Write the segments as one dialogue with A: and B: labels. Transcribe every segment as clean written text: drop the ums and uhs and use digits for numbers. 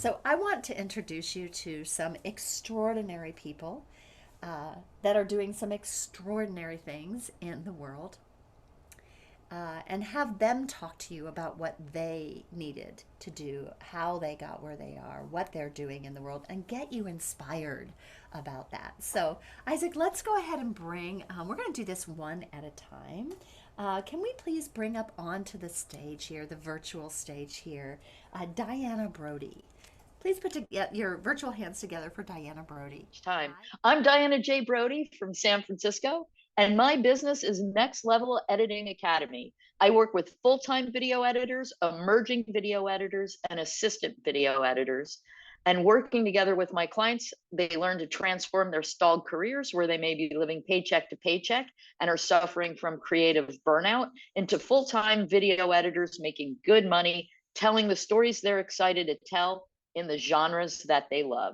A: So I want to introduce you to some extraordinary people that are doing some extraordinary things in the world, and have them talk to you about what they needed to do, how they got where they are, what they're doing in the world, and get you inspired about that. So, Isaac, let's go ahead and we're going to do this one at a time. Can we please bring up onto the stage here, the virtual stage here, Diana Brody? Please get your virtual hands together for Diana Brody.
B: Time. I'm Diana J. Brody from San Francisco, and my business is Next Level Editing Academy. I work with full-time video editors, emerging video editors, and assistant video editors. And working together with my clients, they learn to transform their stalled careers where they may be living paycheck to paycheck and are suffering from creative burnout into full-time video editors making good money, telling the stories they're excited to tell in the genres that they love.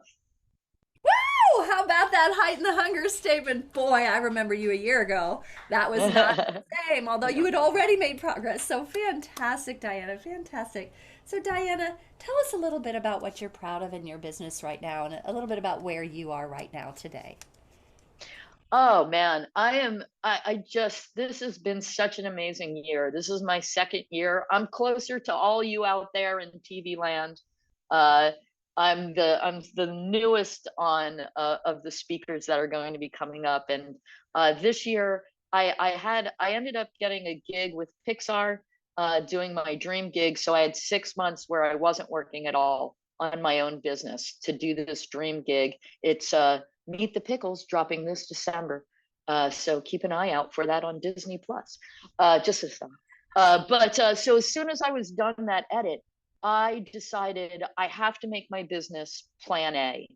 A: Woo! How about that heighten the hunger statement? Boy, I remember you a year ago. That was not the same, although you had already made progress. So fantastic, Diana. Fantastic. So, Diana, tell us a little bit about what you're proud of in your business right now and a little bit about where you are right now today.
B: Oh man, I just, this has been such an amazing year. This is my second year. I'm closer to all you out there in TV land. Uh, I'm the newest on of the speakers that are going to be coming up. And this year I ended up getting a gig with Pixar, doing my dream gig. So I had 6 months where I wasn't working at all on my own business to do this dream gig. It's Meet the Pickles dropping this December. So keep an eye out for that on Disney Plus. Just as fun. So as soon as I was done that edit, I decided I have to make my business plan A.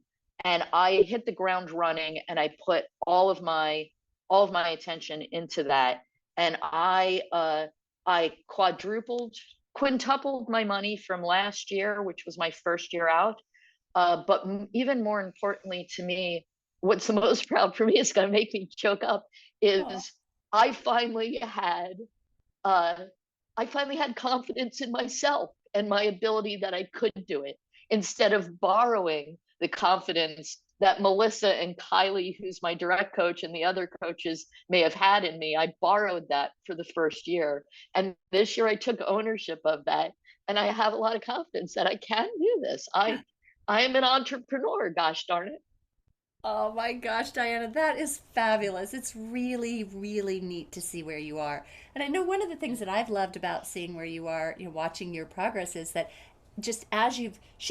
B: And I hit the ground running and I put all of my attention into that. And I quadrupled, quintupled my money from last year, which was my first year out. But even more importantly to me, what's the most proud for me is going to make me choke up
A: Oh,
B: is I finally had uh, I finally had confidence in myself and my ability that I could do it instead of borrowing the confidence that Melissa and Kylie, who's my direct coach, and the other coaches may have had in me. I borrowed that for the first year. And this year I took ownership of that. And I have a lot of confidence that I can do this. I am an entrepreneur, gosh darn it.
A: oh my gosh, Diana, that is fabulous. It's really, really neat to see where you are. And I know one of the things that I've loved about seeing where you are, watching your progress is that just as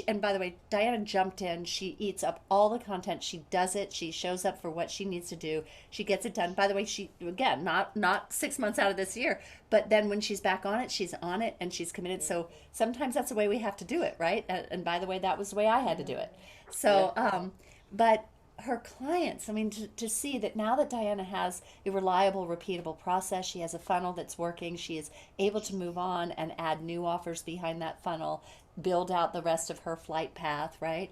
A: and by the way, Diana jumped in, she eats up all the content, she does it, she shows up for what she needs to do, she gets it done. By the way, she, again, not 6 months out of this year, but then when she's back on it, she's on it and she's committed. So sometimes that's the way we have to do it, right? And by the way, that was the way I had to do it.
B: Yeah.
A: So, but her clients, I mean, to see that now that Diana has a reliable, repeatable process, she has a funnel that's working, she is able to move on and add new offers behind that funnel, build out the rest of her flight path, right?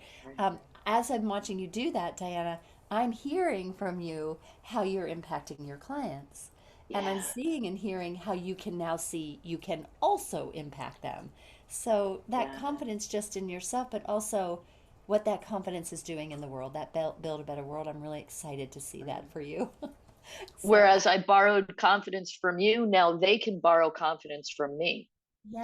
A: As I'm watching you do that, Diana, I'm hearing from you how you're impacting your clients. And I'm
B: Yeah.
A: seeing and hearing how you can now see you can also impact them. So that
B: Yeah.
A: confidence just in yourself, but also what that confidence is doing in the world, that build a better world. I'm really excited to see that for you. So,
B: Whereas I borrowed confidence from you, now they can borrow confidence from me.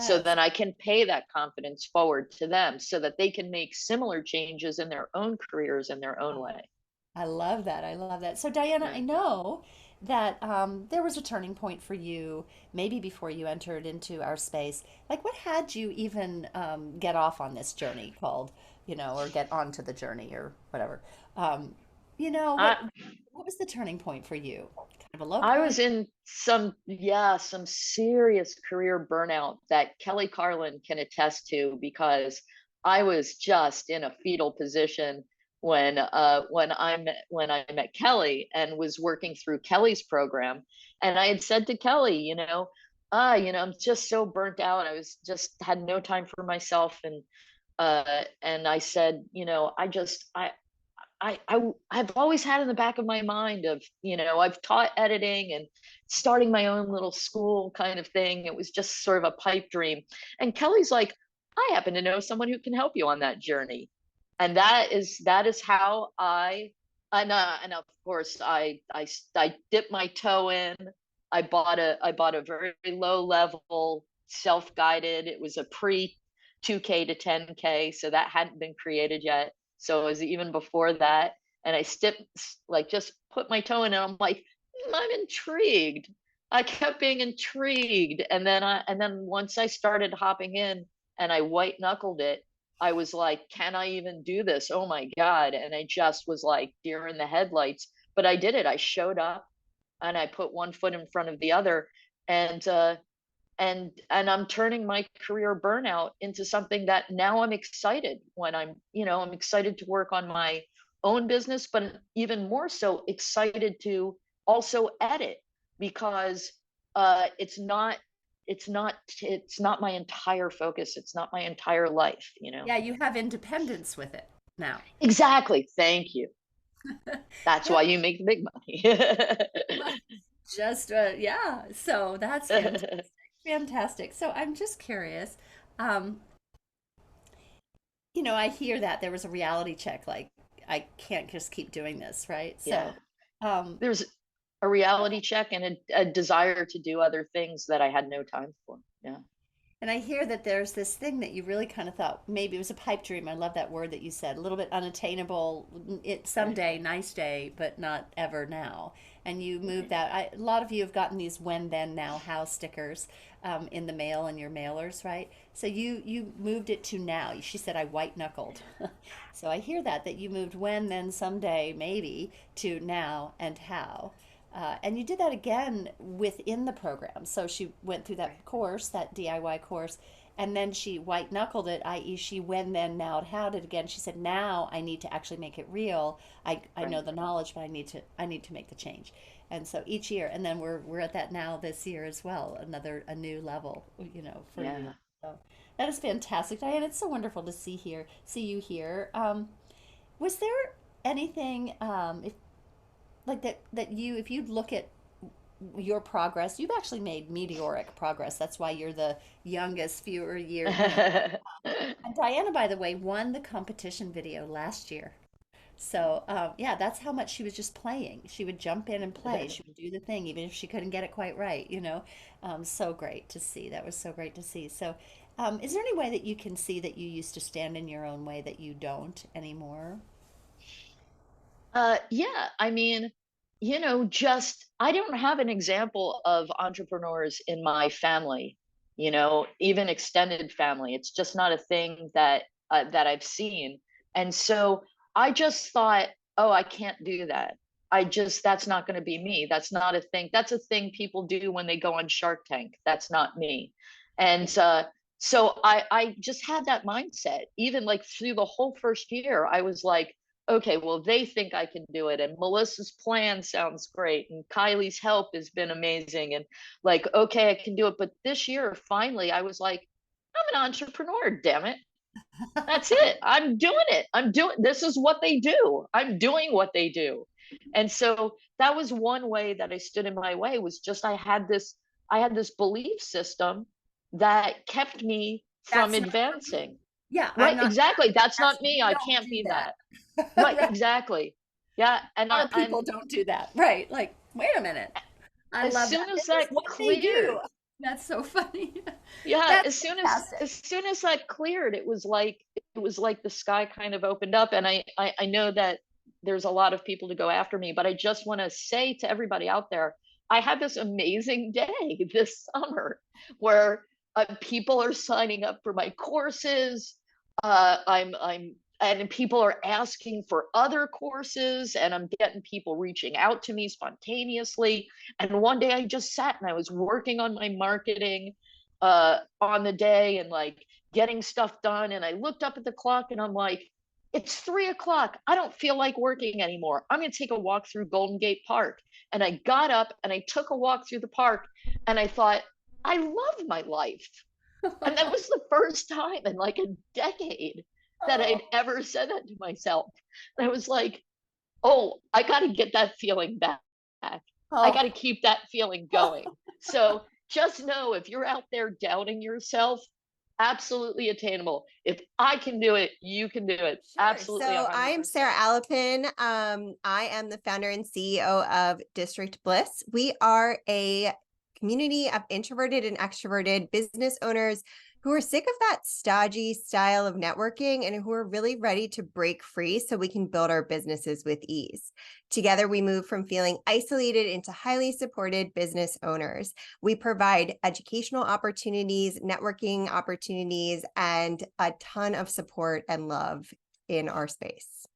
B: So
A: yes,
B: then I can pay that confidence forward to them so that they can make similar changes in their own careers in their own way.
A: I love that. I love that. So, Diana, I
B: Yeah.
A: know that there was a turning point for you, maybe before you entered into our space. Like, what had you even get off on this journey called, or get onto the journey or whatever? Um,
B: I
A: what was the turning point for you? Kind of a low
B: I
A: point?
B: was in some serious career burnout that Kelly Carlin can attest to because I was just in a fetal position when I met Kelly and was working through Kelly's program. And I had said to Kelly, I'm just so burnt out. I was just had no time for myself. And I said, I've always had in the back of my mind of, I've taught editing and starting my own little school kind of thing. It was just sort of a pipe dream. And Kelly's like, I happen to know someone who can help you on that journey. And that is how and of course I dipped my toe in. I bought a very low level self-guided. It was a pre 2K to 10K, so that hadn't been created yet. So it was even before that. And I like just put my toe in and I'm like, I'm intrigued. I kept being intrigued. And then once I started hopping in and I white knuckled it, I was like, can I even do this? Oh my God. And I just was like deer in the headlights. But I did it. I showed up and I put one foot in front of the other. And and I'm turning my career burnout into something that now I'm excited when I'm excited to work on my own business, but even more so excited to also edit because it's not my entire focus. It's not my entire life.
A: Yeah, you have independence with it now.
B: Exactly. Thank you. That's
A: Yeah,
B: why you make the big
A: well, just yeah. So that's fantastic.
B: money.
A: Fantastic. So I'm just curious. Um, I hear that there was a reality check, like I can't just keep doing this, right?
B: Yeah.
A: So, um,
B: There's a reality check and a desire to do other things that I had no time for. Yeah.
A: and I hear that there's this thing that you really kind of thought maybe it was a pipe dream. I love that word that you said, a little bit unattainable. It
B: Right.
A: someday, nice day, but not ever now. And you moved
B: Right.
A: that. A lot of you have gotten these when, then, now, how stickers in the mail and your mailers, right? So you moved it to now. She said I white knuckled. So I hear that you moved when, then, someday, maybe to now and how. And you did that again within the program. So she went through
B: Right.
A: that course, that DIY course, and then she white knuckled it, i.e., she when, then, now, how'd it again. She said, now I need to actually make it real. I know
B: Right.
A: the knowledge, but I need to make the change. And so each year, and then we're at that now this year as well, a new level, for you.
B: Yeah.
A: So that is fantastic, Diane. It's so wonderful to see you here. Was there anything, if like that you if you look at your progress, you've actually made meteoric progress. That's why you're the youngest, fewer year, and Diana, by the way, won the competition video last year. So yeah, that's how much she was just playing. She would jump in and play. She would do the thing even if she couldn't get it quite right. So great to see. That was so great to see. So is there any way that you can see that you used to stand in your own way that you don't anymore?
B: Yeah, I mean, just I don't have an example of entrepreneurs in my family, even extended family. It's just not a thing that I've seen. And so I just thought, oh, I can't do that. That's not going to be me. That's not a thing. That's a thing people do when they go on Shark Tank. That's not me.
A: Yeah.
B: And so I just had that mindset. Even like through the whole first year, I was like, okay, well, they think I can do it. And Melissa's plan sounds great. And Kylie's help has been amazing. And like, okay, I can do it. But this year, finally, I was like, I'm an entrepreneur, damn it. That's it. I'm doing it. This is what they do. I'm doing what they do. And so that was one way that I stood in my way was just I had this belief system that kept me from
A: That's not for me.
B: advancing.
A: Yeah, I'm
B: Right,
A: not
B: exactly. That's
A: that's
B: not me.
A: we
B: I
A: don't
B: can't
A: do
B: be
A: that.
B: that. Right,
A: Right.
B: exactly. Yeah, and
A: Our people don't do that. Right. Like, wait a minute. I
B: as
A: love that.
B: soon as
A: This is
B: that
A: what they do.
B: cleared,
A: That's so funny.
B: yeah,
A: That's
B: as
A: fantastic.
B: soon as that cleared, it was like the sky kind of opened up. And I know that there's a lot of people to go after me, but I just want to say to everybody out there, I had this amazing day this summer where people are signing up for my courses. I'm and people are asking for other courses, and I'm getting people reaching out to me spontaneously. And one day I just sat and I was working on my marketing on the day and like getting stuff done. And I looked up at the clock and I'm like, it's 3 o'clock. I don't feel like working anymore. I'm going to take a walk through Golden Gate Park. And I got up and I took a walk through the park and I thought, I love my life. And that was the first time in like a decade that I'd
A: Oh,
B: ever said that to myself. And I was like, oh, I got to get that feeling back. I got
A: oh,
B: to keep that feeling
A: oh,
B: going. So just know if you're out there doubting yourself, absolutely attainable. If I can do it, you can do it.
C: Sure.
B: Absolutely
C: So I'm Sarah
B: 100%.
C: Alapin. I am the founder and CEO of District Bliss. We are a community of introverted and extroverted business owners who are sick of that stodgy style of networking and who are really ready to break free so we can build our businesses with ease. Together, we move from feeling isolated into highly supported business owners. We provide educational opportunities, networking opportunities, and a ton of support and love in our space.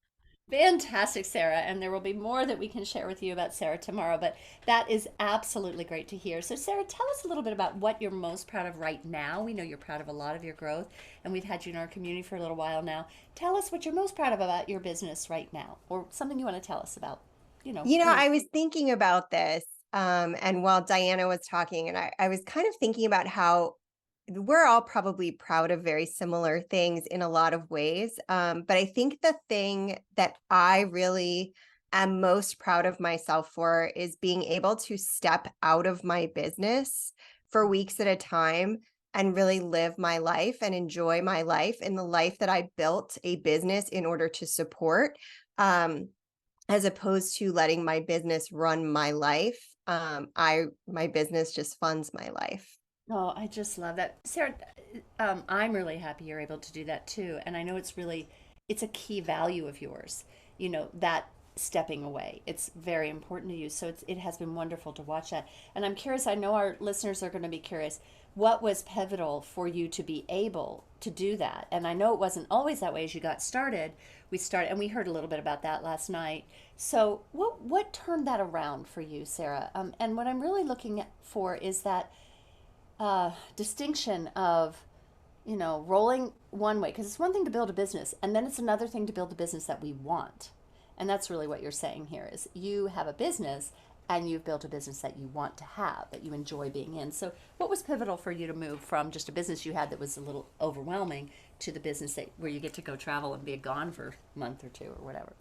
A: Fantastic, Sarah. And there will be more that we can share with you about Sarah tomorrow, but that is absolutely great to hear. So, Sarah, tell us a little bit about what you're most proud of right now. We know you're proud of a lot of your growth, and we've had you in our community for a little while now. Tell us what you're most proud of about your business right now, or something you want to tell us about,
C: I was thinking about this, and while Diana was talking, and I was kind of thinking about how we're all probably proud of very similar things in a lot of ways. But I think the thing that I really am most proud of myself for is being able to step out of my business for weeks at a time and really live my life and enjoy my life and the life that I built a business in order to support. As opposed to letting my business run my life. My business just funds my life.
A: Oh, I just love that. Sarah, I'm really happy you're able to do that too. And I know it's a key value of yours, that stepping away. It's very important to you. So it has been wonderful to watch that. And I'm curious, I know our listeners are going to be curious, what was pivotal for you to be able to do that? And I know it wasn't always that way as you got started. And we heard a little bit about that last night. So what turned that around for you, Sarah? And what I'm really looking for is that distinction of rolling one way, because it's one thing to build a business and then it's another thing to build a business that we want. And that's really what you're saying here is you have a business and you've built a business that you want to have, that you enjoy being in. So what was pivotal for you to move from just a business you had that was a little overwhelming to the business where you get to go travel and be gone for a month or two or whatever?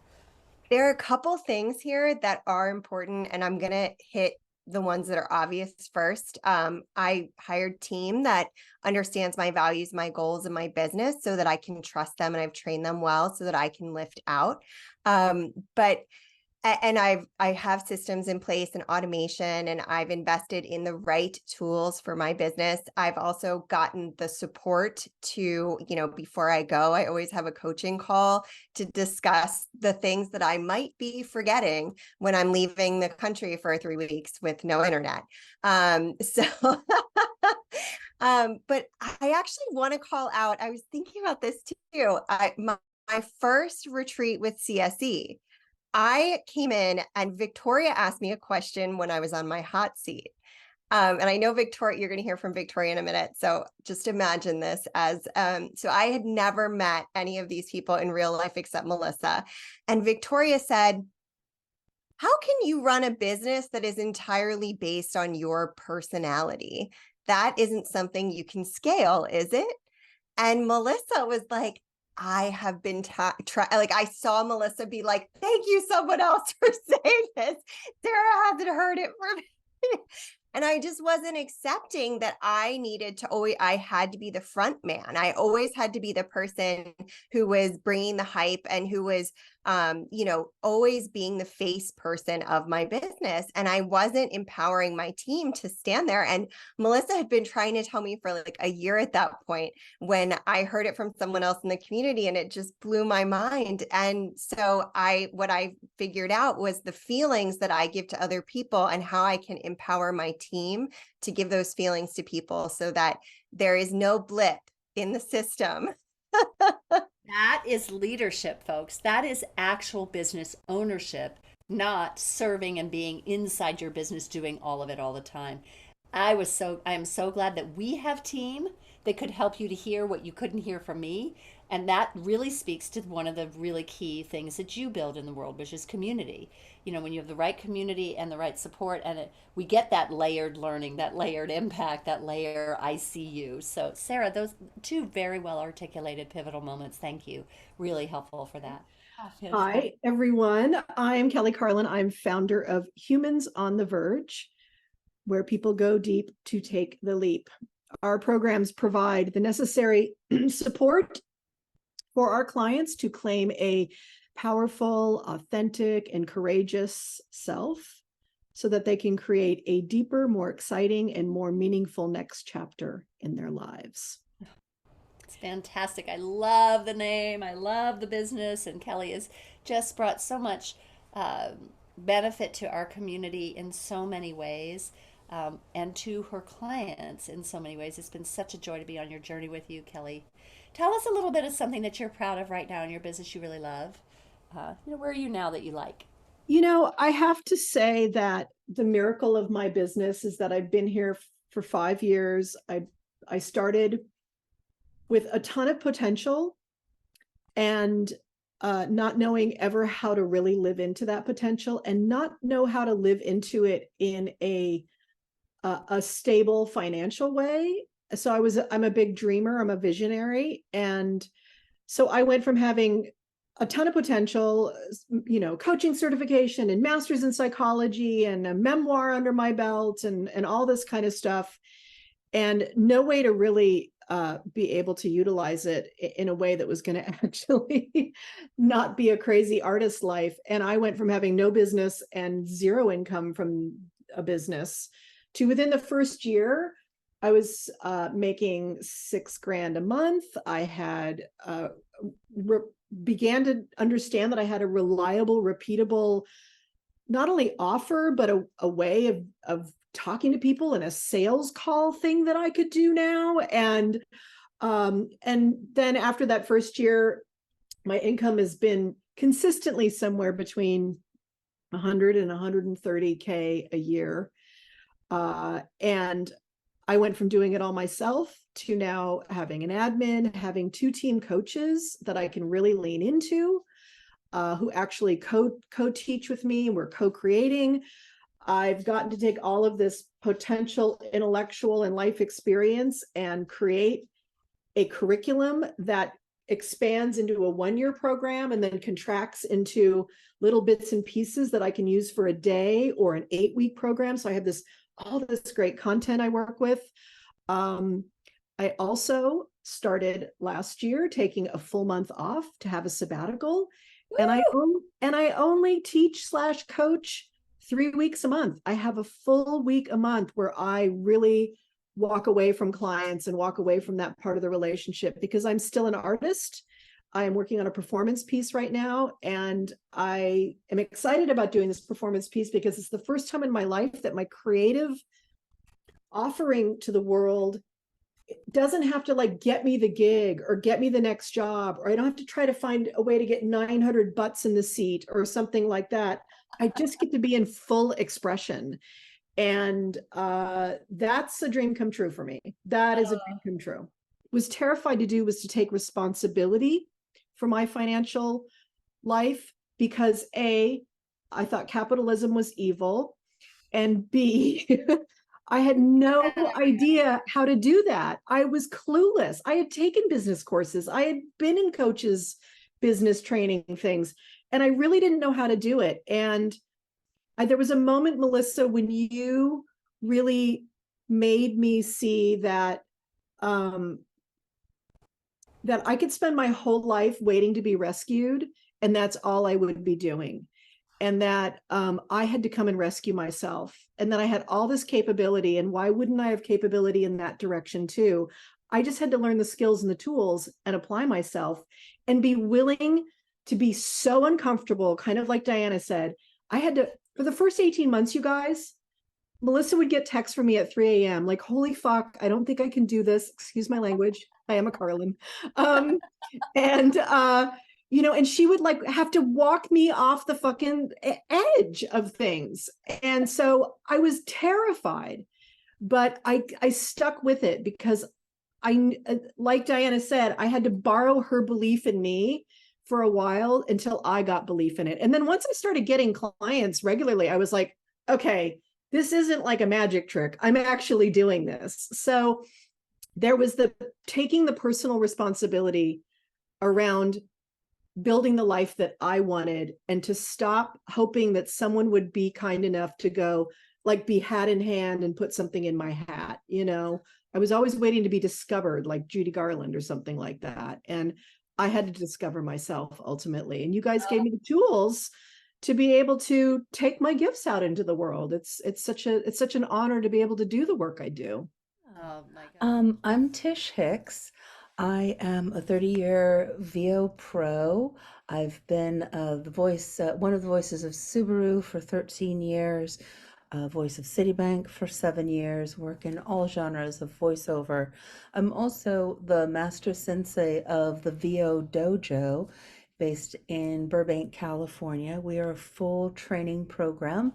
C: There are a couple things here that are important, and I'm going to hit the ones that are obvious first. I hired a team that understands my values, my goals, and my business so that I can trust them, and I've trained them well so that I can lift out. But I have systems in place and automation, and I've invested in the right tools for my business. I've also gotten the support to, before I go, I always have a coaching call to discuss the things that I might be forgetting when I'm leaving the country for 3 weeks with no internet. So, but I actually want to call out, I was thinking about this too. My first retreat with CSE, I came in and Victoria asked me a question when I was on my hot seat. And I know Victoria, you're going to hear from Victoria in a minute. So just imagine this as, so I had never met any of these people in real life except Melissa. And Victoria said, how can you run a business that is entirely based on your personality? That isn't something you can scale, is it? And Melissa was like, I have been like, I saw Melissa be like, thank you, someone else for saying this. Sarah hasn't heard it from me. And I just wasn't accepting that I had to be the front man. I always had to be the person who was bringing the hype and who was, always being the face person of my business. And I wasn't empowering my team to stand there. And Melissa had been trying to tell me for like a year at that point when I heard it from someone else in the community, and it just blew my mind. And so what I figured out was the feelings that I give to other people and how I can empower my team to give those feelings to people so that there is no blip in the system.
A: That is leadership, folks. That is actual business ownership, not serving and being inside your business doing all of it all the time. I am so glad that we have team that could help you to hear what you couldn't hear from me. And that really speaks to one of the really key things that you build in the world, which is community. When you have the right community and the right support, and we get that layered learning, that layered impact, that layer I see you. So, Sarah, those two very well articulated pivotal moments. Thank you. Really helpful for that.
D: Hi, everyone. I'm Kelly Carlin. I'm founder of Humans on the Verge, where people go deep to take the leap. our programs provide the necessary support for our clients to claim a powerful, authentic, and courageous self so that they can create a deeper, more exciting, and more meaningful next chapter in their lives.
A: It's fantastic. I love the name. I love the business. And Kelly has just brought so much benefit to our community in so many ways, and to her clients in so many ways. It's been such a joy to be on your journey with you, Kelly. Tell us a little bit of something that you're proud of right now in your business you really love. Where are you now that you like?
D: I have to say that the miracle of my business is that I've been here for 5 years. I started with a ton of potential and not knowing ever how to really live into that potential and not know how to live into it in a stable financial way. So I'm a big dreamer, I'm a visionary. And so I went from having a ton of potential, coaching certification and master's in psychology and a memoir under my belt and all this kind of stuff, and no way to really be able to utilize it in a way that was going to actually not be a crazy artist life. And I went from having no business and zero income from a business to within the first year, I was making $6,000 a month. I had began to understand that I had a reliable, repeatable, not only offer, but a way of talking to people and a sales call thing that I could do now. And then after that first year, my income has been consistently somewhere between 100 and 130K a year. And I went from doing it all myself to now having an admin, having 2 team coaches that I can really lean into, who actually co-teach with me. We're co-creating. I've gotten to take all of this potential intellectual and life experience and create a curriculum that expands into a 1-year program and then contracts into little bits and pieces that I can use for a day or an 8-week program. So I have all this great content I work with. I also started last year taking a full month off to have a sabbatical. And I only teach/coach 3 weeks a month. I have a full week a month where I really walk away from clients and walk away from that part of the relationship because I'm still an artist. I am working on a performance piece right now, and I am excited about doing this performance piece because it's the first time in my life that my creative offering to the world doesn't have to get me the gig or get me the next job, or I don't have to try to find a way to get 900 butts in the seat or something like that. I just get to be in full expression. And that's a dream come true for me. That is a dream come true. Was terrified to do was to take responsibility for my financial life because A, I thought capitalism was evil, and B, I had no idea how to do that. I was clueless. I had taken business courses. I had been in coaches' business training things, and I really didn't know how to do it. And there was a moment, Melissa, when you really made me see that that I could spend my whole life waiting to be rescued, and that's all I would be doing. And that I had to come and rescue myself. And then I had all this capability, and why wouldn't I have capability in that direction too? I just had to learn the skills and the tools and apply myself and be willing to be so uncomfortable, kind of like Diana said. I had to, for the first 18 months, you guys, Melissa would get texts from me at 3 a.m. like, holy fuck, I don't think I can do this. Excuse my language. I am a Carlin. And she would have to walk me off the fucking edge of things. And so I was terrified, but I stuck with it because like Diana said, I had to borrow her belief in me for a while until I got belief in it. And then once I started getting clients regularly, I was like, okay, this isn't like a magic trick. I'm actually doing this. So there was taking the personal responsibility around building the life that I wanted, and to stop hoping that someone would be kind enough to go, like be hat in hand and put something in my hat, you know. I was always waiting to be discovered, like Judy Garland or something like that. And I had to discover myself ultimately. And you guys gave me the tools to be able to take my gifts out into the world. It's such an honor to be able to do the work I do.
A: Oh my God.
E: I'm Tish Hicks. I am a 30-year VO pro. I've been the voice, one of the voices of Subaru for 13 years, voice of Citibank for 7 years, work in all genres of voiceover. I'm also the master sensei of the VO Dojo based in Burbank, California. We are a full training program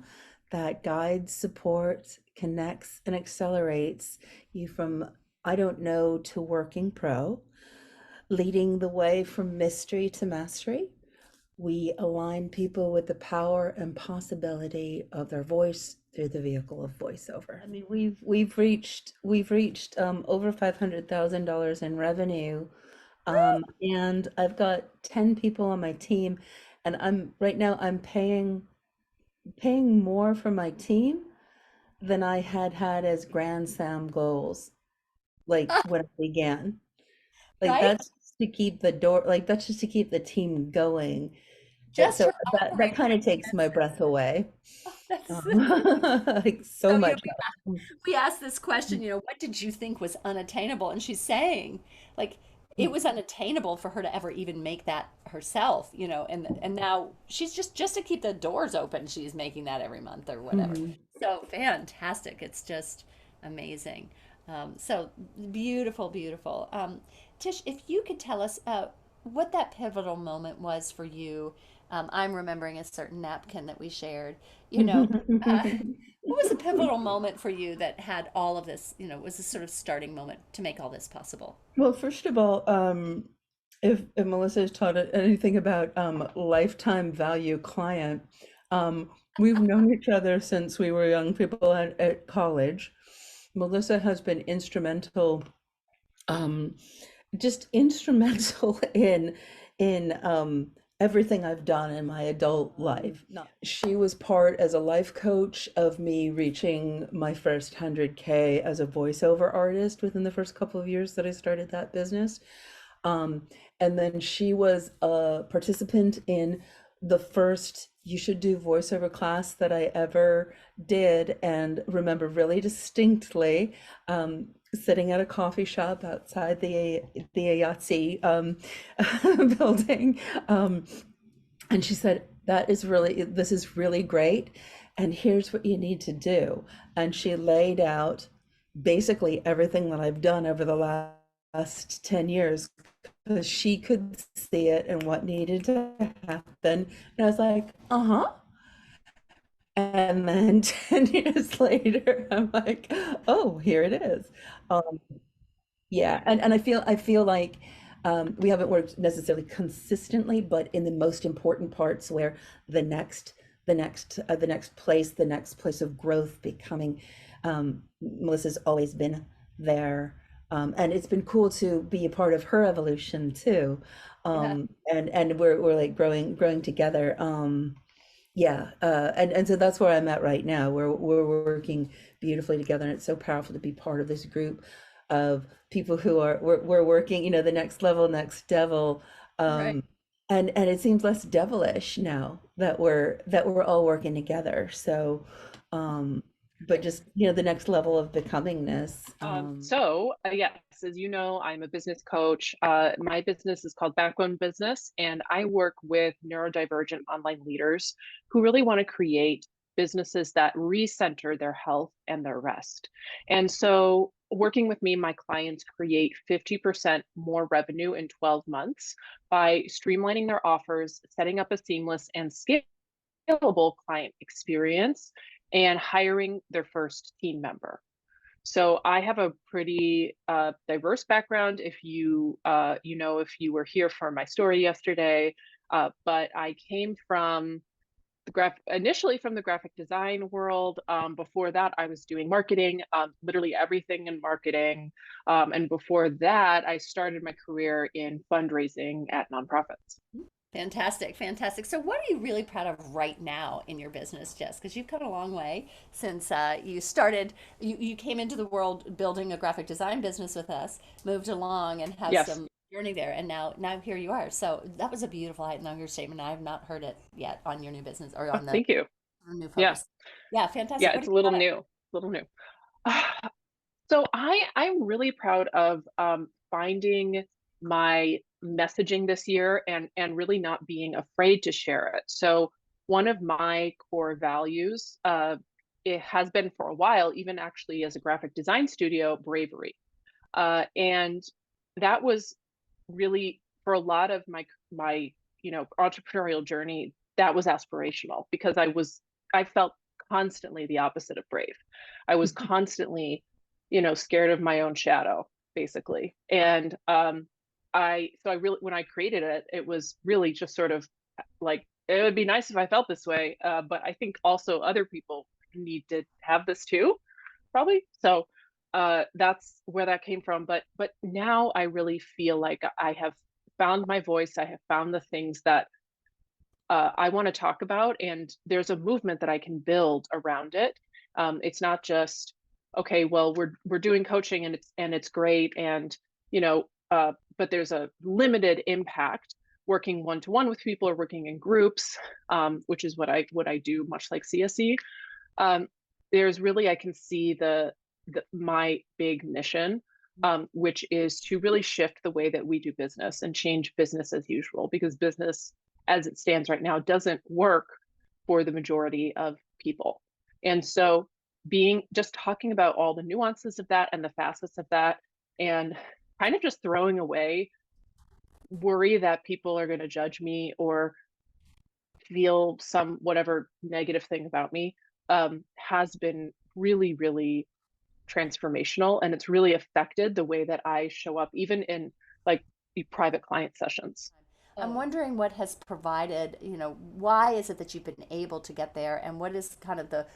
E: that guides, supports, connects, and accelerates you from I don't know to working pro, leading the way from mystery to mastery. We align people with the power and possibility of their voice through the vehicle of voiceover. I mean, we've reached over $500,000 in revenue, and I've got 10 people on my team, and I'm paying more for my team than I had as Grand Slam goals, like when I began. Like
A: Right?
E: that's to keep the door, like that's just to keep the team going.
A: Just
E: So
A: her
E: that
A: operating
E: kind of takes my
A: expenses.
E: breath away.
A: Oh, that's
E: Like so
A: so,
E: much.
A: we asked this question, what did you think was unattainable? And she's saying, like, it was unattainable for her to ever even make that herself, and now she's just to keep the doors open, she's making that every month or whatever.
E: Mhm.
A: So fantastic. It's just amazing. So beautiful, beautiful. Tish, if you could tell us what that pivotal moment was for you. I'm remembering a certain napkin that we shared, uh, what was a pivotal moment for you that had all of this, was a sort of starting moment to make all this possible?
E: Well, first of all, if Melissa has taught anything about lifetime value client, we've known each other since we were young people at college. Melissa has been instrumental, um, just instrumental in everything I've done in my adult life. She was part as a life coach of me reaching my first 100K as a voiceover artist within the first couple of years that I started that business. And then she was a participant in the first You Should Do voiceover class that I ever did, and remember really distinctly sitting at a coffee shop outside the Yahtzee building. And she said, this is really great. And here's what you need to do. And she laid out basically everything that I've done over the last 10 years because she could see it and what needed to happen. And I was like, uh-huh. And then 10 years later, I'm like, oh, here it is. Um, yeah, and I feel like we haven't worked necessarily consistently, but in the most important parts where the next place of growth becoming, Melissa's always been there, and it's been cool to be a part of her evolution too,
A: Yeah.
E: and we're like growing together. Yeah, and so that's where I'm at right now. We're working beautifully together, and it's so powerful to be part of this group of people who we're working, the next level, next devil,
A: Right.
E: and it seems less devilish now that we're all working together. So, but just the next level of becomingness.
F: Yes, as you know, I'm a business coach. My business is called Backbone Business, and I work with neurodivergent online leaders who really want to create businesses that recenter their health and their rest. And so, working with me, my clients create 50% more revenue in 12 months by streamlining their offers, setting up a seamless and scalable client experience, and hiring their first team member. So I have a pretty diverse background. If you were here for my story yesterday, but I came from initially from the graphic design world. Before that, I was doing marketing, literally everything in marketing. And before that, I started my career in fundraising at nonprofits.
A: Fantastic, fantastic. So, what are you really proud of right now in your business, Jess? Because you've come a long way since you started. You came into the world building a graphic design business with us, moved along, and have
F: Yes.
A: some journey there, and now here you are. So that was a beautiful height and longer statement. I have not heard it yet on your new business or
F: Oh,
A: on the
F: thank you.
A: new
F: Yeah.
A: focus. Yeah, fantastic.
F: Yeah,
A: What
F: it's
A: are
F: a
A: you
F: little
A: proud of?
F: new. Little new. So I'm really proud of finding my messaging this year and really not being afraid to share it. So one of my core values, it has been for a while, even actually as a graphic design studio, bravery. And that was really for a lot of my entrepreneurial journey. That was aspirational because I felt constantly the opposite of brave. I was constantly, scared of my own shadow, basically. And I really, when I created it, it was really just sort of like, it would be nice if I felt this way, but I think also other people need to have this too, probably. So that's where that came from. But now I really feel like I have found my voice. I have found the things that I want to talk about, and there's a movement that I can build around it. It's not just okay. Well, we're doing coaching and it's great, and but there's a limited impact working one to one with people or working in groups, which is what I do, much like CSE. Um, there's really I can see my big mission, which is to really shift the way that we do business and change business as usual, because business as it stands right now doesn't work for the majority of people. And so being just talking about all the nuances of that and the facets of that, and kind of just throwing away worry that people are going to judge me or feel some whatever negative thing about me, has been really, really transformational, and it's really affected the way that I show up even in like the private client sessions.
A: I'm wondering what has provided, why is it that you've been able to get there, and what is kind of the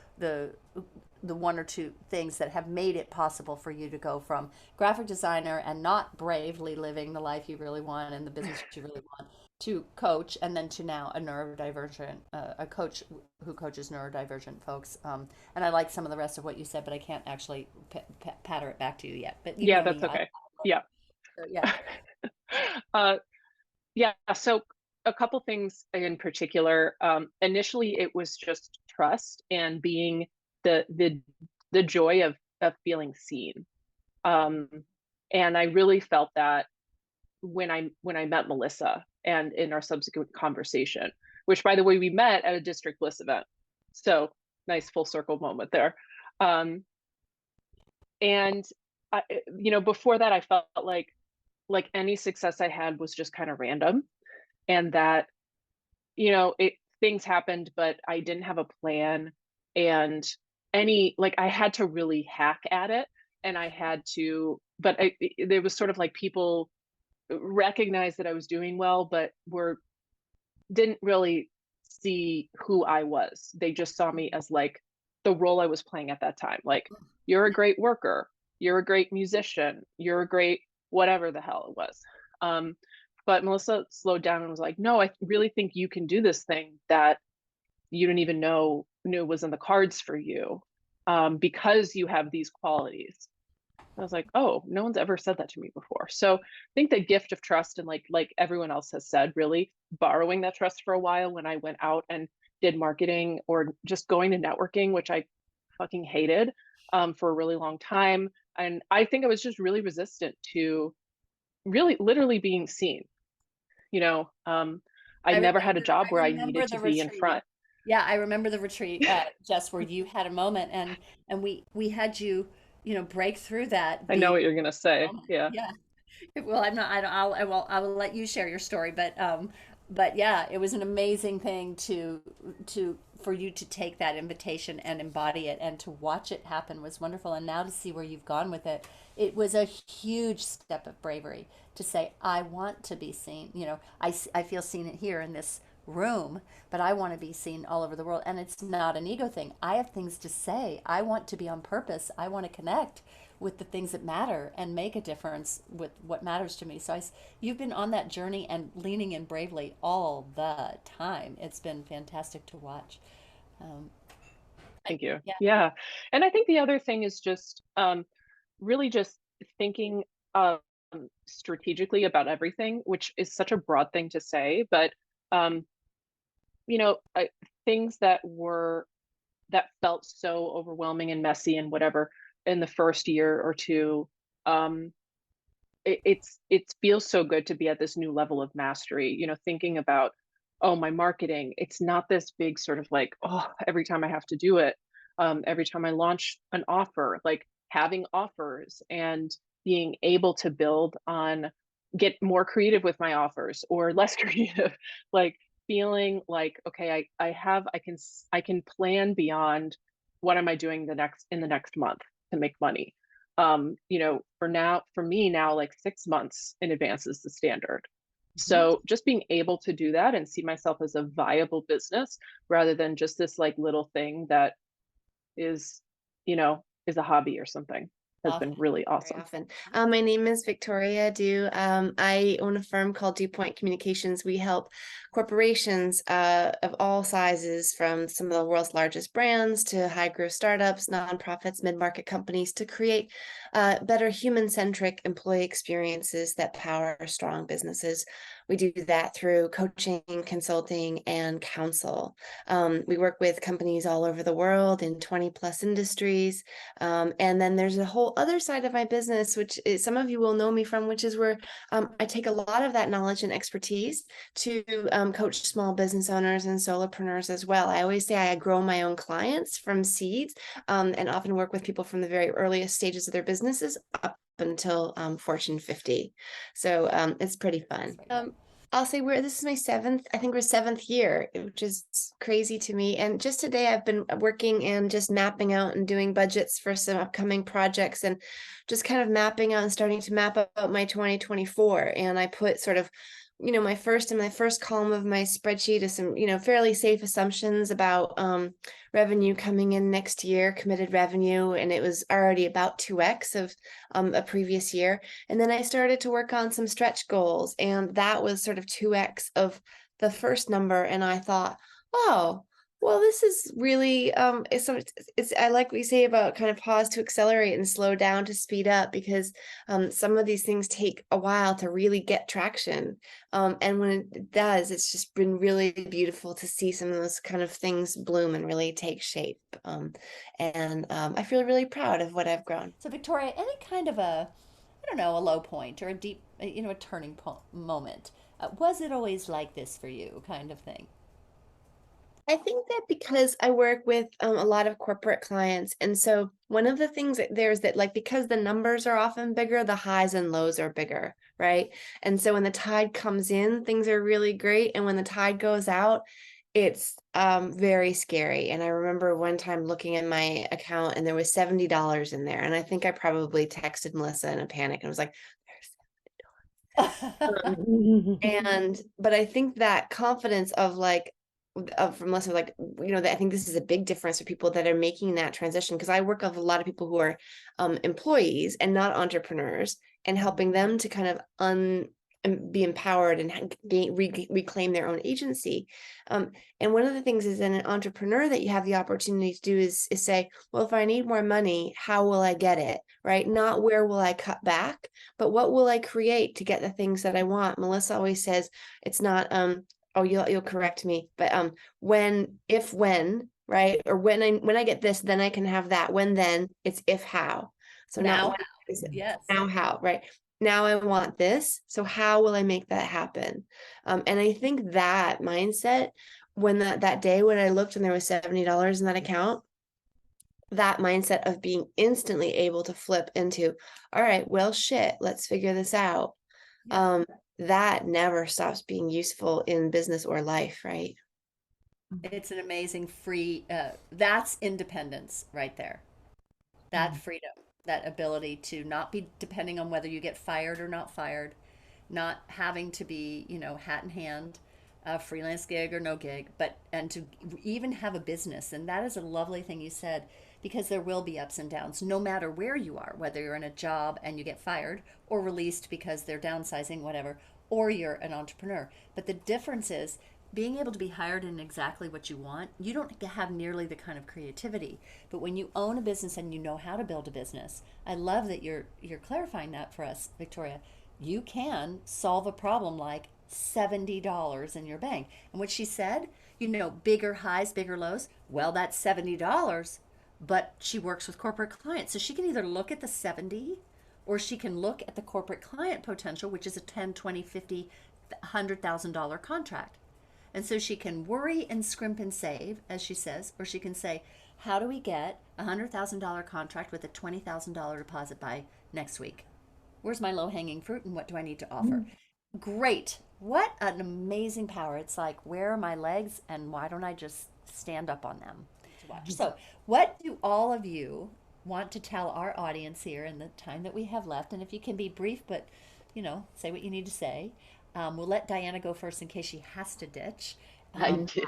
A: the one or two things that have made it possible for you to go from graphic designer and not bravely living the life you really want and the business you really want to coach, and then to now a neurodivergent, a coach who coaches neurodivergent folks. And I like some of the rest of what you said, but I can't actually patter it back to you yet. But you
F: Yeah,
A: know
F: that's
A: me,
F: okay. Yeah.
A: so yeah.
F: uh, yeah, so a couple things in particular. Initially, it was just trust and being the joy of feeling seen. Um, and I really felt that when I met Melissa and in our subsequent conversation, which by the way, we met at a District Bliss event. So nice full circle moment there. Um, and before that, I felt like any success I had was just kind of random, and that it things happened, but I didn't have a plan, and I had to really hack at it, and I had to, but there was sort of like people recognized that I was doing well, but didn't really see who I was. They just saw me as like the role I was playing at that time. Like, you're a great worker, you're a great musician, you're a great whatever the hell it was. Um, but Melissa slowed down and was like, no, I really think you can do this thing that you didn't even know knew was in the cards for you, because you have these qualities. I was like, oh, no one's ever said that to me before. So I think the gift of trust, and like everyone else has said, really borrowing that trust for a while when I went out and did marketing or just going to networking, which I fucking hated, for a really long time. And I think I was just really resistant to really literally being seen. You know, I never had a job
A: I
F: where I
A: remember
F: needed to
A: the
F: be in
A: retreat.
F: front.
A: Yeah, I remember the retreat, Jess, where you had a moment, and we had you, break through that
F: I know
A: being
F: what you're gonna say.
A: moment.
F: Yeah.
A: Yeah. Well, I'm not. I don't. I will let you share your story, but yeah, it was an amazing thing for you to take that invitation and embody it, and to watch it happen was wonderful. And now to see where you've gone with it, it was a huge step of bravery to say, I want to be seen. I feel seen here in this room, but I want to be seen all over the world. And it's not an ego thing. I have things to say. I want to be on purpose. I want to connect with the things that matter and make a difference with what matters to me. So you've been on that journey and leaning in bravely all the time. It's been fantastic to watch. Um,
F: Thank you.
A: yeah.
F: Yeah. And I think the other thing is just really just thinking strategically about everything, which is such a broad thing to say, but um, things that felt so overwhelming and messy and whatever in the first year or two, um, it feels so good to be at this new level of mastery, thinking about, oh, my marketing, it's not this big sort of like, oh, every time I have to do it, every time I launch an offer, like having offers and being able to get more creative with my offers or less creative, like feeling like, okay, I can plan beyond what am I doing in the next month to make money. For me now, like 6 months in advance is the standard. So just being able to do that and see myself as a viable business rather than just this like little thing that is, is a hobby or something has been really
C: Very
F: awesome.
C: often. My name is Victoria Du. I own a firm called DuPont Communications. We help corporations of all sizes, from some of the world's largest brands to high growth startups, nonprofits, mid-market companies, to create better human-centric employee experiences that power strong businesses. We do that through coaching, consulting, and counsel. We work with companies all over the world in 20 plus industries. And then there's a whole other side of my business, which is, some of you will know me from, which is where I take a lot of that knowledge and expertise to coach small business owners and solopreneurs as well. I always say I grow my own clients from seeds, and often work with people from the very earliest stages of their businesses up until Fortune 50. So it's pretty fun. I'll say this is my seventh year, which is crazy to me. And just today I've been working and just mapping out and doing budgets for some upcoming projects, and just kind of mapping out and starting to map out my 2024. And I put sort of, my first column of my spreadsheet is some, fairly safe assumptions about revenue coming in next year, committed revenue, and it was already about 2x of a previous year. And then I started to work on some stretch goals, and that was sort of 2x of the first number. And I thought, oh, well, this is really it's I like what you say about kind of pause to accelerate and slow down to speed up, because some of these things take a while to really get traction. And when it does, it's just been really beautiful to see some of those kind of things bloom and really take shape. And I feel really proud of what I've grown.
A: So Victoria, any kind of I don't know, a low point or a deep, a turning moment. Was it always like this for you, kind of thing?
C: I think that because I work with a lot of corporate clients, and so one of the things that there's that, like, because the numbers are often bigger, the highs and lows are bigger, right? And so when the tide comes in, things are really great, and when the tide goes out, it's very scary. And I remember one time looking at my account and there was $70 in there, and I think I probably texted Melissa in a panic and was like, but I think that confidence of like from Melissa, like, that I think this is a big difference for people that are making that transition, because I work with a lot of people who are employees and not entrepreneurs, and helping them to kind of be empowered and reclaim their own agency. And one of the things is, in an entrepreneur, that you have the opportunity to do is say, well, if I need more money, how will I get it? Right? Not where will I cut back, but what will I create to get the things that I want? Melissa always says it's not oh, you'll correct me, but when, right? Or when I get this, then I can have that. When, then, it's if, how. So
A: Now,
C: not when,
A: yes.
C: now how, right? Now I want this, so how will I make that happen? And I think that mindset, when that day when I looked and there was $70 in that account, that mindset of being instantly able to flip into, all right, well, shit, let's figure this out.
A: Yeah.
C: That never stops being useful in business or life, right?
A: It's an amazing that's independence right there. That freedom, that ability to not be depending on whether you get fired or not fired, not having to be, hat in hand, a freelance gig or no gig, and to even have a business. And that is a lovely thing you said, because there will be ups and downs no matter where you are, whether you're in a job and you get fired or released because they're downsizing, whatever, or you're an entrepreneur. But the difference is being able to be hired in exactly what you want. You don't have nearly the kind of creativity, but when you own a business and you know how to build a business, I love that you're clarifying that for us, Victoria. You can solve a problem like $70 in your bank. And what she said, bigger highs, bigger lows. Well, that's $70, but she works with corporate clients. So she can either look at the 70, or she can look at the corporate client potential, which is a 10, 20, 50, $100,000 contract. And so she can worry and scrimp and save, as she says, or she can say, how do we get a $100,000 contract with a $20,000 deposit by next week? Where's my low hanging fruit and what do I need to offer? Great. What an amazing power. It's like, where are my legs and why don't I just stand up on them to watch? So, what do all of you want to tell our audience here in the time that we have left? And if you can be brief, but say what you need to say. We'll let Diana go first in case she has to ditch.
B: I do.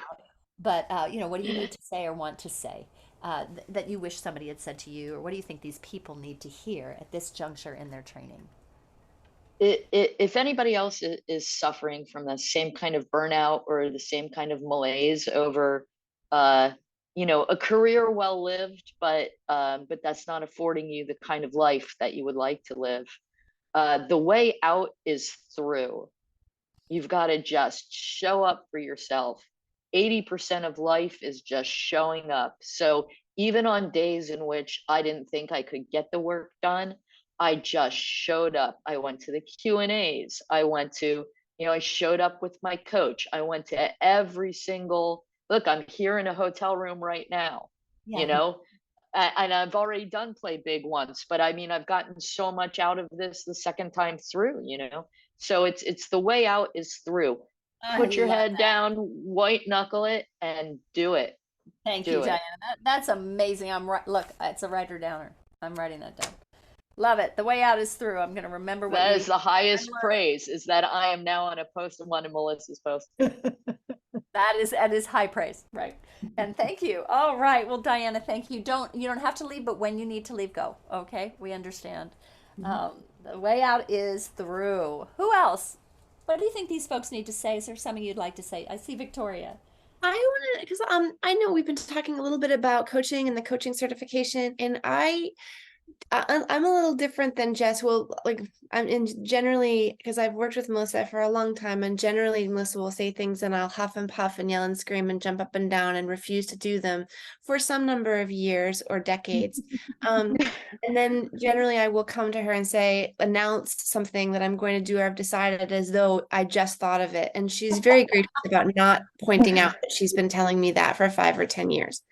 A: But what do you need to say or want to say that you wish somebody had said to you, or what do you think these people need to hear at this juncture in their training?
B: If anybody else is suffering from the same kind of burnout or the same kind of malaise over, a career well lived, but that's not affording you the kind of life that you would like to live, the way out is through. You've got to just show up for yourself. 80% of life is just showing up. So even on days in which I didn't think I could get the work done, I just showed up. I went to the Q&As. I showed up with my coach. I went to every single, look, I'm here in a hotel room right now,
A: Yeah.
B: and I've already done Play Big once, but I mean, I've gotten so much out of this the second time through, So it's the way out is through.
A: I
B: Put your
A: love
B: head
A: that.
B: down, white knuckle it, and do it.
A: Thank you,
B: Do
A: Diana.
B: it.
A: That's amazing. I'm right. Look, it's a writer downer. I'm writing that down. Love it. The way out is through. I'm going to remember what
B: That is the
A: I'm
B: highest
A: learning.
B: praise, is that I am now on a post of one of Melissa's posts.
A: That is high praise, right? And thank you. All right. Well, Diana, thank you. You don't have to leave, but when you need to leave, go. Okay, we understand. The way out is through. Who else? What do you think these folks need to say? Is there something you'd like to say? I see Victoria.
G: I want to, because I know we've been talking a little bit about coaching and the coaching certification, and I'm a little different than Jess. Well, like I'm in generally, because I've worked with Melissa for a long time, and generally Melissa will say things and I'll huff and puff and yell and scream and jump up and down and refuse to do them for some number of years or decades. And then generally I will come to her and announce something that I'm going to do or I've decided, as though I just thought of it. And she's very grateful about not pointing out that she's been telling me that for 5 or 10 years.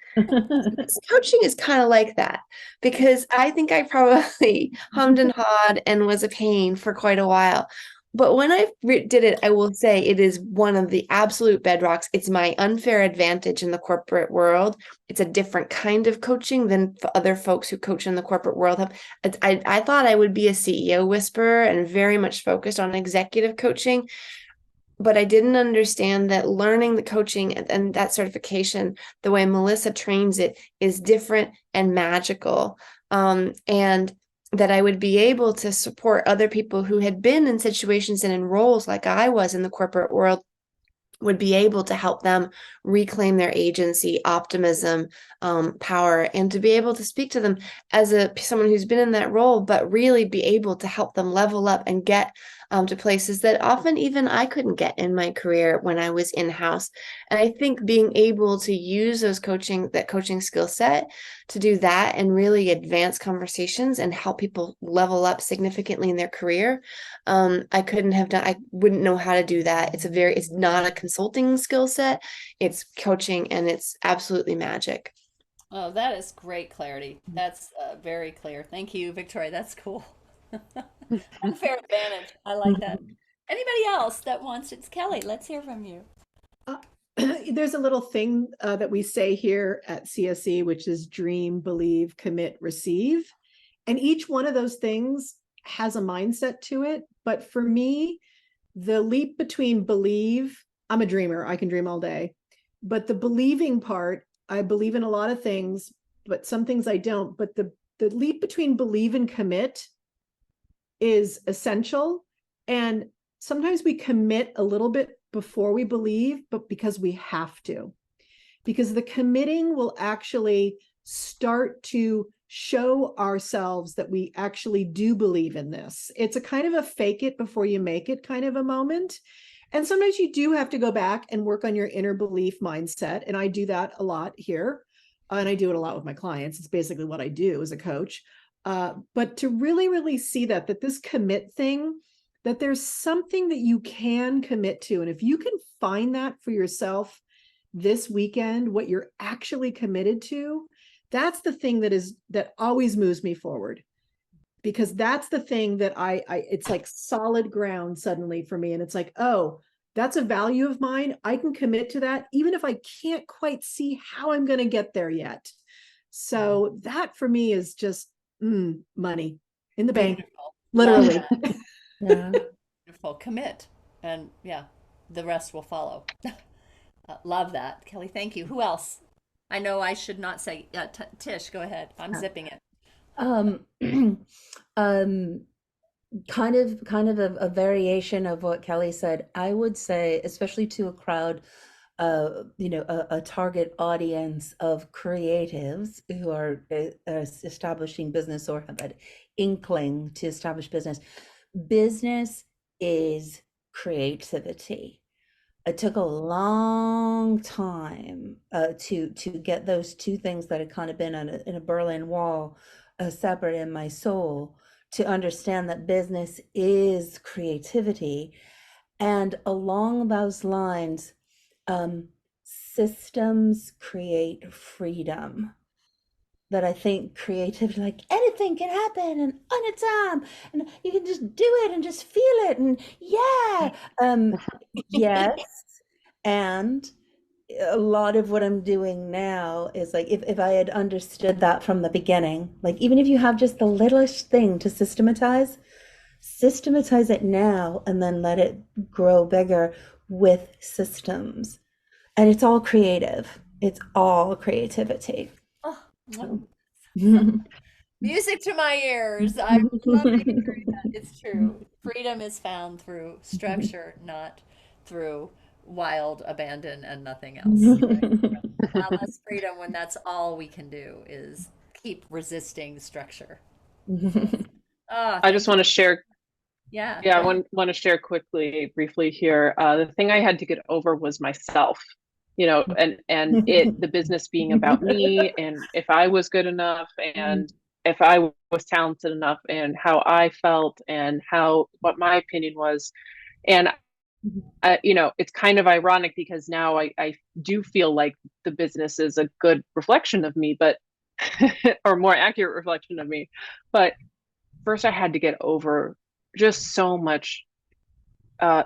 G: Coaching is kind of like that, because I think I probably hummed and hawed and was a pain for quite a while. But when I did it, I will say it is one of the absolute bedrocks. It's my unfair advantage in the corporate world. It's a different kind of coaching than other folks who coach in the corporate world have. I thought I would be a CEO whisperer and very much focused on executive coaching, but I didn't understand that learning the coaching and that certification, the way Melissa trains it, is different and magical. And that I would be able to support other people who had been in situations and in roles like I was in the corporate world, would be able to help them reclaim their agency, optimism, power, and to be able to speak to them as someone who's been in that role, but really be able to help them level up and get to places that often even I couldn't get in my career when I was in-house. And I think being able to use that coaching skill set to do that and really advance conversations and help people level up significantly in their career, I wouldn't know how to do that. It's not a consulting skill set, it's coaching, and it's absolutely magic.
A: Oh, that is great clarity. That's very clear. Thank you, Victoria. That's cool. Unfair advantage. I like that. Anybody else that wants it's Kelly, let's hear from you.
D: There's a little thing that we say here at CSE, which is dream, believe, commit, receive. And each one of those things has a mindset to it. But for me, the leap between believe I'm a dreamer. I can dream all day. But the believing part, I believe in a lot of things, but some things I don't. But the leap between believe and commit is essential. And sometimes we commit a little bit before we believe, but because we have to. Because the committing will actually start to show ourselves that we actually do believe in this. It's a kind of a fake it before you make it kind of a moment. And sometimes you do have to go back and work on your inner belief mindset. And I do that a lot here. And I do it a lot with my clients. It's basically what I do as a coach. But to really, really see that this commit thing, that there's something that you can commit to. And if you can find that for yourself this weekend, what you're actually committed to, that's the thing that always moves me forward. Because that's the thing that I it's like solid ground suddenly for me. And it's like, oh, that's a value of mine. I can commit to that, even if I can't quite see how I'm going to get there yet. So that for me is just money in the bank, literally.
E: Yeah.
A: Beautiful. Commit. And yeah, the rest will follow. Love that. Kelly, thank you. Who else? I know I should not say, Tish, go ahead. I'm zipping it.
E: Um, um, kind of a variation of what Kelly said. I would say, especially to a crowd, a target audience of creatives who are establishing business or have an inkling to establish business. Business is creativity. It took a long time to get those two things that had kind of been in a Berlin Wall, separate in my soul, to understand that business is creativity. And along those lines, systems create freedom. That I think creativity, like anything can happen and on its own, and you can just do it and just feel it, and yes. And a lot of what I'm doing now is like, if I had understood that from the beginning, like even if you have just the littlest thing to systematize it now and then let it grow bigger with systems. And it's all creative. It's all creativity.
A: Oh, music to my ears. I love to hear that. It's true. Freedom is found through structure, not through wild abandon and nothing else. Right? A lot less freedom when that's all we can do is keep resisting structure.
F: I
A: Thank
F: just
A: you.
F: want to share.
A: Yeah,
F: Yeah, I
A: go ahead.
F: want to share briefly here. The thing I had to get over was myself, and the business being about me, and if I was good enough, and if I was talented enough, and how I felt, and what my opinion was. And it's kind of ironic because now I do feel like the business is a good reflection of me, but or more accurate reflection of me. But first, I had to get over just so much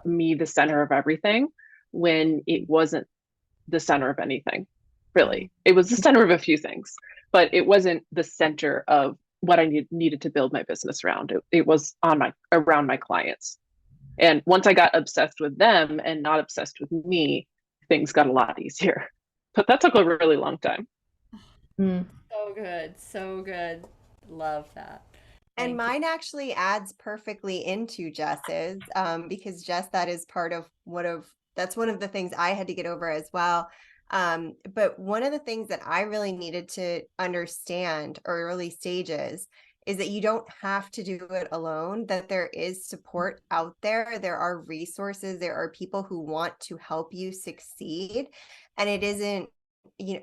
F: me, the center of everything, when it wasn't the center of anything. Really, it was the center of a few things, but it wasn't the center of what I needed to build my business around. It was around my clients. And once I got obsessed with them and not obsessed with me, things got a lot easier. But that took a really long time.
A: So good. So good. Love that.
C: And
A: Thank you.
C: mine actually adds perfectly into Jess's, because Jess, that is part of that's one of the things I had to get over as well. But one of the things that I really needed to understand early stages is that you don't have to do it alone, that there is support out there. There are resources. There are people who want to help you succeed. And it isn't,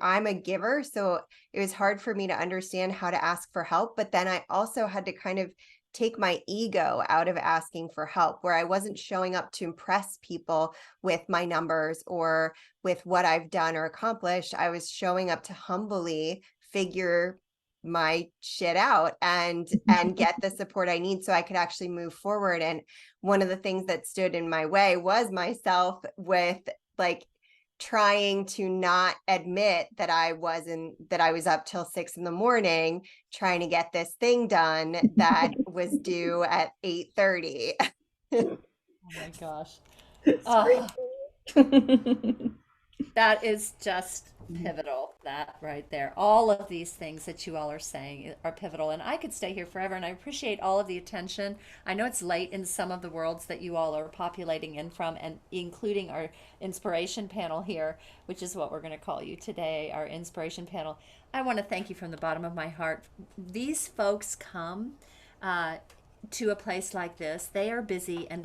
C: I'm a giver, so it was hard for me to understand how to ask for help. But then I also had to kind of take my ego out of asking for help, where I wasn't showing up to impress people with my numbers or with what I've done or accomplished. I was showing up to humbly figure my shit out and get the support I need so I could actually move forward. And one of the things that stood in my way was myself, with like trying to not admit that I was up till 6 a.m. trying to get this thing done that was due at 8:30.
A: Oh my gosh.
E: It's
A: Oh,
E: great.
A: That is just pivotal, that right there. All of these things that you all are saying are pivotal. And I could stay here forever. And I appreciate all of the attention. I know it's late in some of the worlds that you all are populating in from, and including our inspiration panel here, which is what we're going to call you today, our inspiration panel. I want to thank you from the bottom of my heart. These folks come. Uh, to a place like this. They are busy and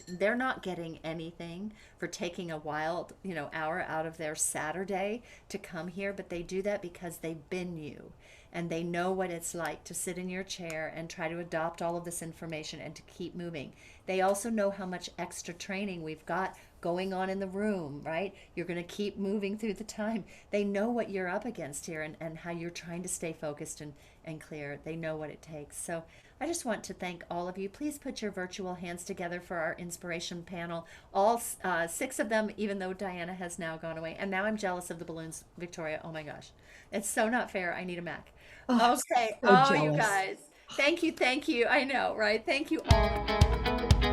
A: they're not getting anything for taking a wild, hour out of their Saturday to come here, but they do that because they've been you and they know what it's like to sit in your chair and try to adopt all of this information and to keep moving. They also know how much extra training we've got going on in the room, right? You're going to keep moving through the time. They know what you're up against here and how you're trying to stay focused and clear. They know what it takes. So I just want to thank all of you. Please put your virtual hands together for our inspiration panel. All 6 of them, even though Diana has now gone away. And now I'm jealous of the balloons, Victoria. Oh my gosh. It's so not fair. I need a Mac.
D: Oh,
A: Okay.
D: so
A: Oh, you
D: jealous.
A: guys. Thank you. Thank you. I know, right? Thank you all.